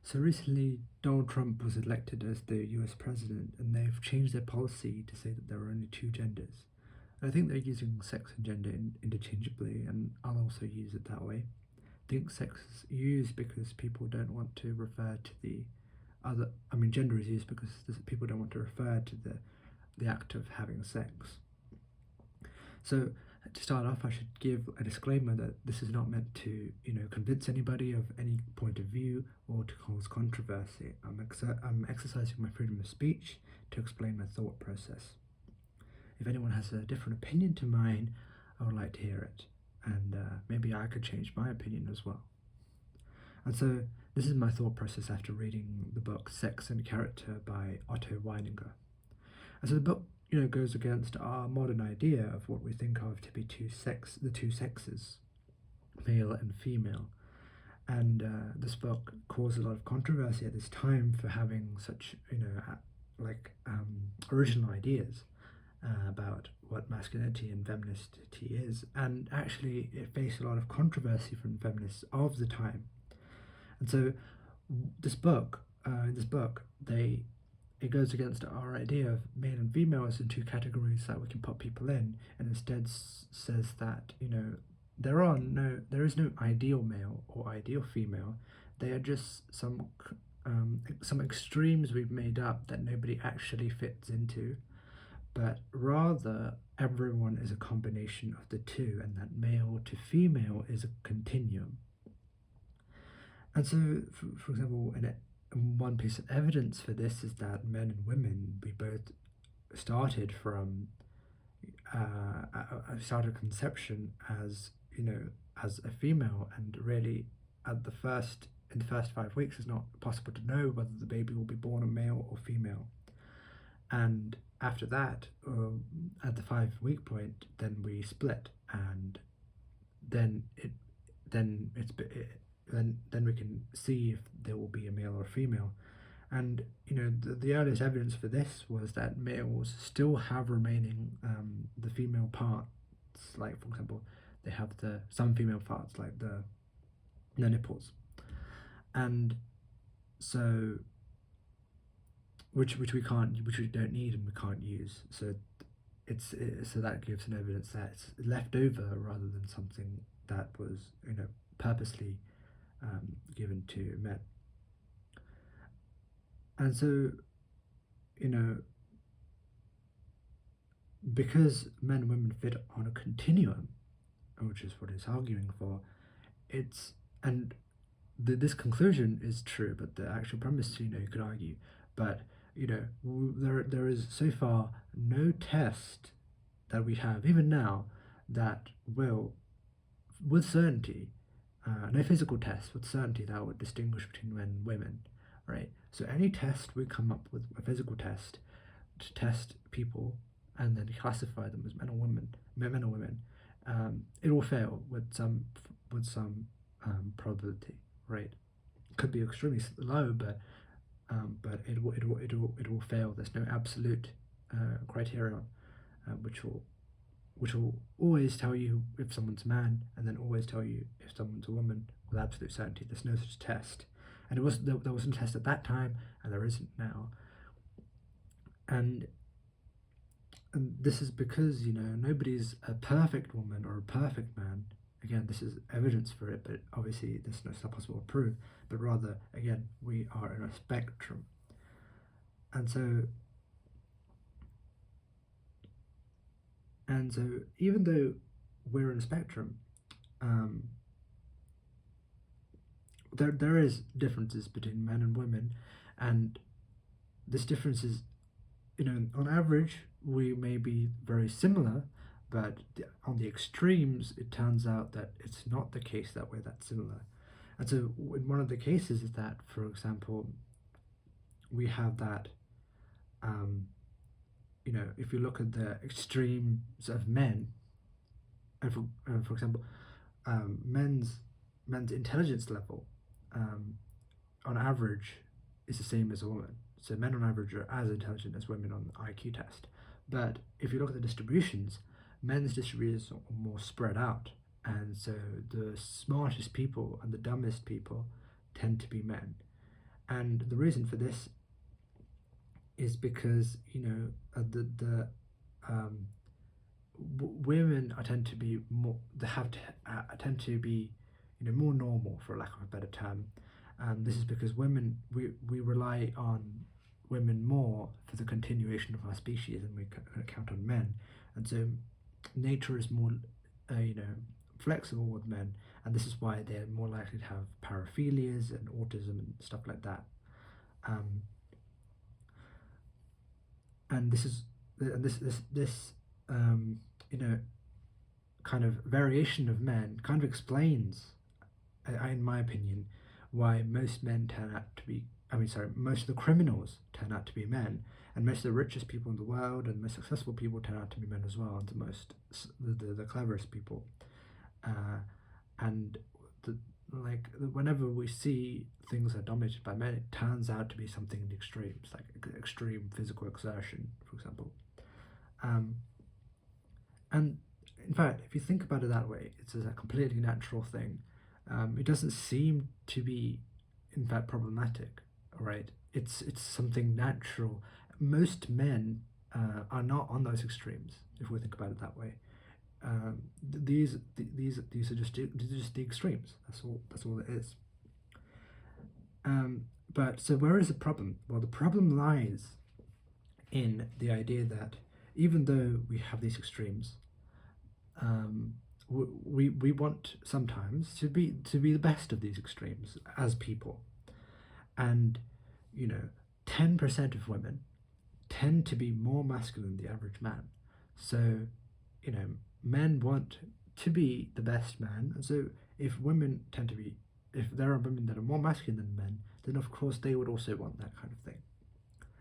So recently, Donald Trump was elected as the US president, and they've changed their policy to say that there are only two genders. I think they're using sex and gender interchangeably, and I'll also use it that way. I think sex is used because people don't want to refer to the other. I mean, gender is used because people don't want to refer to the act of having sex. So to start off, I should give a disclaimer that this is not meant to, convince anybody of any point of view or to cause controversy. I'm exercising my freedom of speech to explain my thought process. If anyone has a different opinion to mine, I would like to hear it, and maybe I could change my opinion as well. And so this is my thought process after reading the book Sex and Character by Otto Weininger. And so the book, goes against our modern idea of what we think of to be the two sexes, male and female. And this book caused a lot of controversy at this time for having such, original ideas about what masculinity and femininity is. And actually, it faced a lot of controversy from feminists of the time. And so, in this book, it goes against our idea of male and female as in two categories that we can put people in, and instead says that there is no ideal male or ideal female. They are just some extremes we've made up that nobody actually fits into, but rather everyone is a combination of the two, and that male to female is a continuum. And so, for example, one piece of evidence for this is that men and women, we both started from started conception as as a female, and really in the first 5 weeks it's not possible to know whether the baby will be born a male or female. And after that, at the 5 week point, then we split, and then it then it's then we can see if there will be a male or a female. And the earliest evidence for this was that males still have remaining the female parts. Like, for example, they have some female parts like the nipples, and so which we don't need and we can't use. So so that gives an evidence that it's left over rather than something that was purposely given to men. And so, you know, because men and women fit on a continuum, which is what it's arguing for, it's and this conclusion is true, but the actual premise, you could argue, but there is so far no test that we have even now that will, with certainty, no physical test with certainty that would distinguish between men and women, right? So any test we come up with, a physical test to test people and then classify them as men or women, it will fail with some probability, right? It could be extremely low, but it will fail. There's no absolute criterion, which will always tell you if someone's a man, and then always tell you if someone's a woman with absolute certainty. There's no such test, and there wasn't a test at that time, and there isn't now. And this is because nobody's a perfect woman or a perfect man. Again, this is evidence for it, but obviously this is not possible to prove. But rather, again, we are in a spectrum, and so even though we're in a spectrum, there is differences between men and women, and this difference is, on average, we may be very similar, but on the extremes, it turns out that it's not the case that we're that similar. And so, in one of the cases, is that, for example, we have that, if you look at the extremes of men, and for example, men's intelligence level, on average, is the same as a woman. So men on average are as intelligent as women on the IQ test. But if you look at the distributions, men's distributions are more spread out, and so the smartest people and the dumbest people tend to be men. And the reason for this is because the um, women are tend to be more they have to tend to be more normal, for lack of a better term. This is because we rely on women more for the continuation of our species than we count on men, and so nature is more flexible with men, and this is why they're more likely to have paraphilias and autism and stuff like that. um, and this is and this you know kind of variation of men kind of explains, in my opinion, why most men turn out to be, most of the criminals turn out to be men, and most of the richest people in the world and most successful people turn out to be men as well, and the cleverest people. Uh, and the, whenever we see things that are dominated by men, it turns out to be something in the extremes, like extreme physical exertion, for example. Um, and in fact, if you think about it that way, it's a completely natural thing. It doesn't seem to be, in fact, problematic. Right? It's something natural. Most men are not on those extremes, if we think about it that way. These are just the extremes. That's all it is. But so where is the problem? Well, the problem lies in the idea that even though we have these extremes, we want sometimes to be the best of these extremes as people, and 10% of women tend to be more masculine than the average man. So men want to be the best man, and so if there are women that are more masculine than men, then of course they would also want that kind of thing.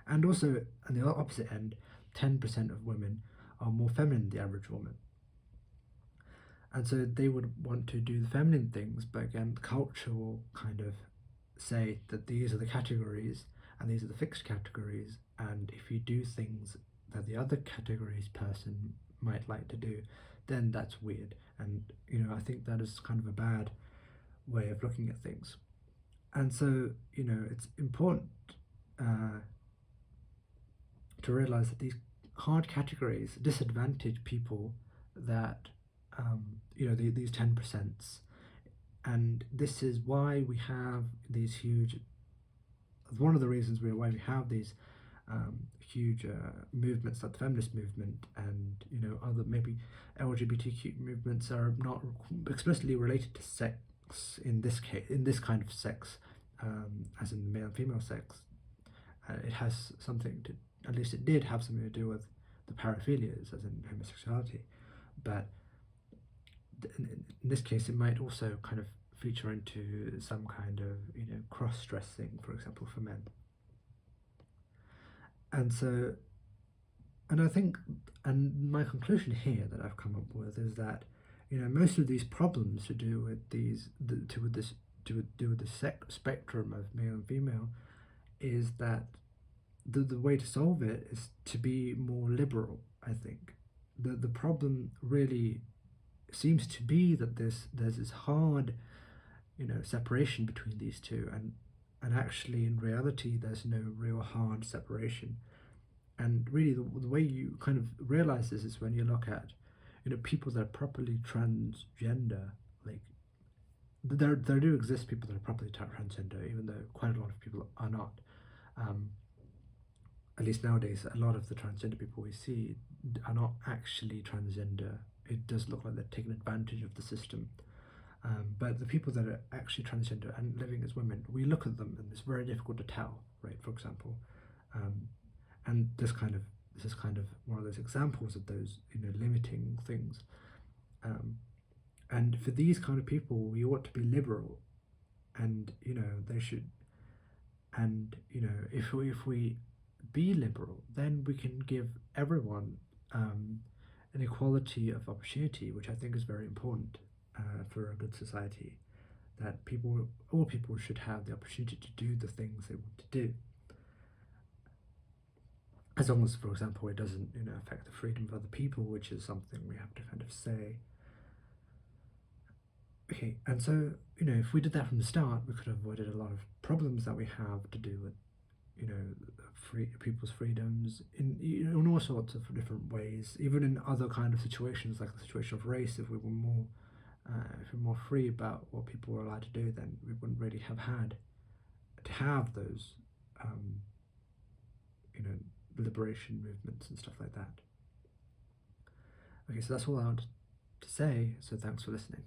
And also, on the opposite end, 10% of women are more feminine than the average woman. And so they would want to do the feminine things, but again, the culture will kind of say that these are the categories and these are the fixed categories, and if you do things that the other categories person might like to do, then that's weird. And I think that is kind of a bad way of looking at things. And so it's important to realize that these hard categories disadvantage people that these 10%. And this is why we have these huge one of the reasons why we have these huge movements like the feminist movement, and other maybe LGBTQ movements are not explicitly related to sex in this kind of sex, as in the male and female sex. It has something to, at least it did have something to do with the paraphilias, as in homosexuality, but in this case it might also kind of feature into some kind of cross-dressing, for example, for men. And so, and I think, and my conclusion here that I've come up with is that most of these problems to do with the spectrum of male and female is that the way to solve it is to be more liberal. I think the problem really seems to be that there's this hard separation between these two, and actually in reality there's no real hard separation. And really the way you kind of realize this is when you look at people that are properly transgender. Like there do exist people that are properly transgender, even though quite a lot of people are not. At least nowadays, a lot of the transgender people we see are not actually transgender. It does look like they're taking advantage of the system. But the people that are actually transgender and living as women, we look at them and it's very difficult to tell, right? For example, and this is kind of one of those examples of those limiting things. And for these kind of people, we ought to be liberal, and they should. And if we be liberal, then we can give everyone an equality of opportunity, which I think is very important for a good society. That all people should have the opportunity to do the things they want to do, as long as, for example, it doesn't affect the freedom of other people, which is something we have to kind of say. Okay, and so, if we did that from the start, we could have avoided a lot of problems that we have to do with, people's freedoms in all sorts of different ways, even in other kind of situations, like the situation of race. If we were more free about what people were allowed to do, then we wouldn't really have had to have those, um, you know, liberation movements and stuff like that. Okay, so that's all I wanted to say, so thanks for listening.